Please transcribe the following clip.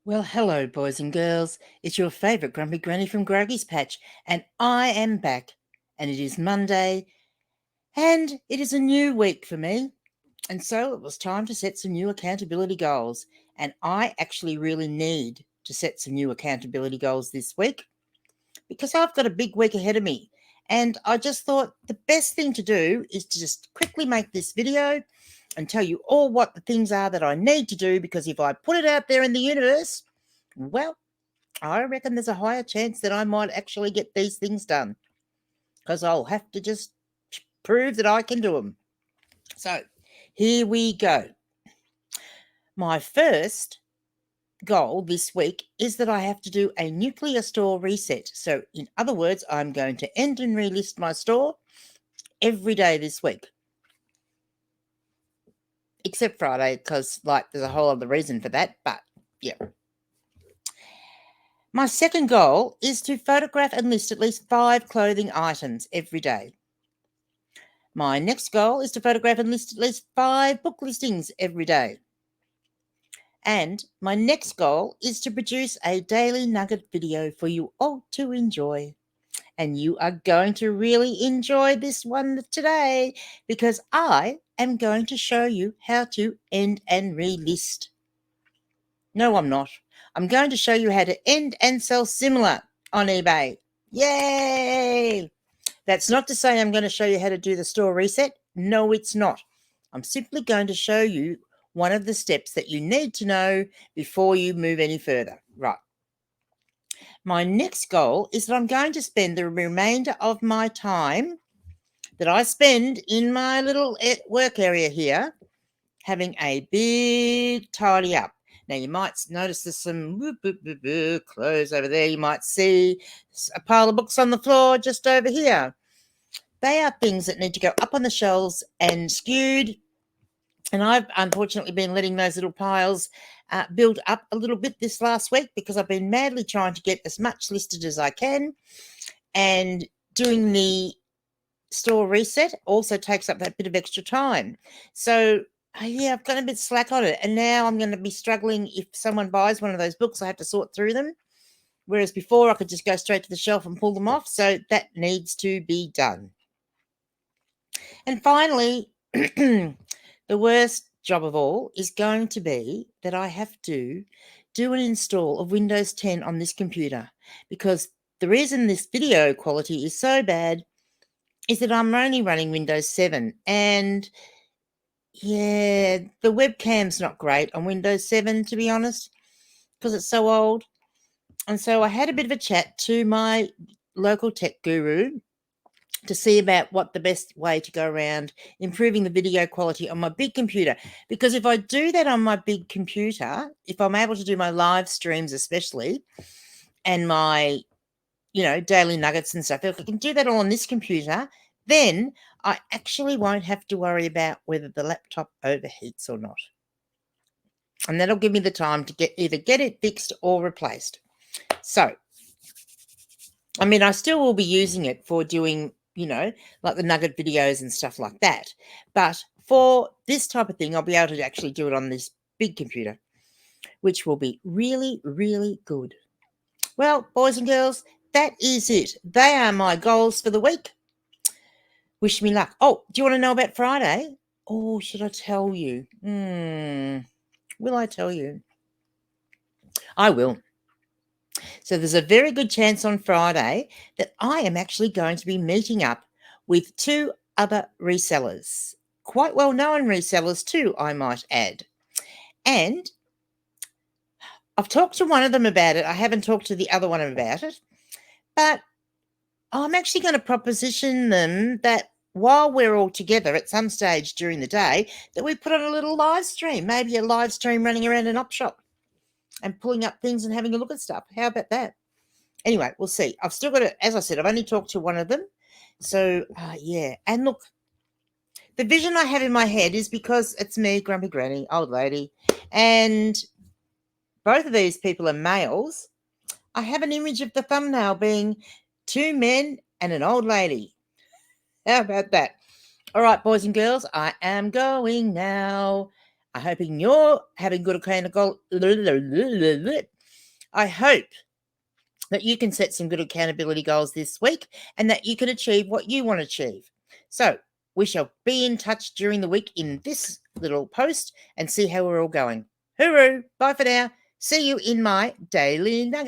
Well, hello, boys and girls. It's your favourite grumpy granny from Groggy's Patch, and I am back. And it is Monday, and it is a new week for me. And so it was time to set some new accountability goals. And I actually really need to set some new accountability goals this week because I've got a big week ahead of me. And I just thought the best thing to do is to just quickly make this video and tell you all what the things are that I need to do, because if I put it out there in the universe, well, I reckon there's a higher chance that I might actually get these things done, because I'll have to just prove that I can do them. So here we go. My first goal this week is that I have to do a nuclear store reset. So in other words, I'm going to end and relist my store every day this week, except Friday, because there's a whole other reason for that. But yeah. My second goal is to photograph and list at least 5 clothing items every day. My next goal is to photograph and list at least 5 book listings every day. And my next goal is to produce a daily nugget video for you all to enjoy. And you are going to really enjoy this one today, because I am going to show you how to end and relist. No, I'm not. I'm going to show you how to end and sell similar on eBay. Yay! That's not to say I'm going to show you how to do the store reset. No, it's not. I'm simply going to show you one of the steps that you need to know before you move any further. Right. My next goal is that I'm going to spend the remainder of my time that I spend in my little work area here having a big tidy up. Now, you might notice there's some clothes over there. You might see a pile of books on the floor just over here. They are things that need to go up on the shelves and skewed. And I've unfortunately been letting those little piles build up a little bit this last week, because I've been madly trying to get as much listed as I can. And doing the store reset also takes up that bit of extra time. So yeah, I've got a bit slack on it. And now I'm going to be struggling. If someone buys one of those books, I have to sort through them. Whereas before I could just go straight to the shelf and pull them off. So that needs to be done. And finally, the worst job of all is going to be that I have to do an install of Windows 10 on this computer, because the reason this video quality is so bad is that I'm only running Windows 7, and yeah, the webcam's not great on Windows 7, to be honest, because it's so old. And so I had a bit of a chat to my local tech guru to see about what the best way to go around improving the video quality on my big computer. Because if I do that on my big computer, if I'm able to do my live streams especially, and my, daily nuggets and stuff, if I can do that all on this computer, then I actually won't have to worry about whether the laptop overheats or not. And that'll give me the time to either get it fixed or replaced. So, I still will be using it for doing, like the nugget videos and stuff like that. But for this type of thing, I'll be able to actually do it on this big computer, which will be really, really good. Well, boys and girls, that is it. They are my goals for the week. Wish me luck. Oh, do you want to know about Friday? Oh, should I tell you? Will I tell you? I will. So there's a very good chance on Friday that I am actually going to be meeting up with 2 other resellers. Quite well-known resellers too, I might add. And I've talked to one of them about it. I haven't talked to the other one about it. But I'm actually going to proposition them that while we're all together at some stage during the day, that we put on a little live stream, maybe a live stream running around an op shop and pulling up things and having a look at stuff. How about that? Anyway, we'll see. I've still got to, as I said, I've only talked to one of them. So, yeah. And look, the vision I have in my head is because it's me, Grumpy Granny, old lady, and both of these people are males. I have an image of the thumbnail being 2 men and an old lady. How about that? All right, boys and girls, I am going now. I'm hoping you're having good accountability I hope that you can set some good accountability goals this week and that you can achieve what you want to achieve. So we shall be in touch during the week in this little post and see how we're all going. Hooroo! Bye for now. See you in my daily nugget.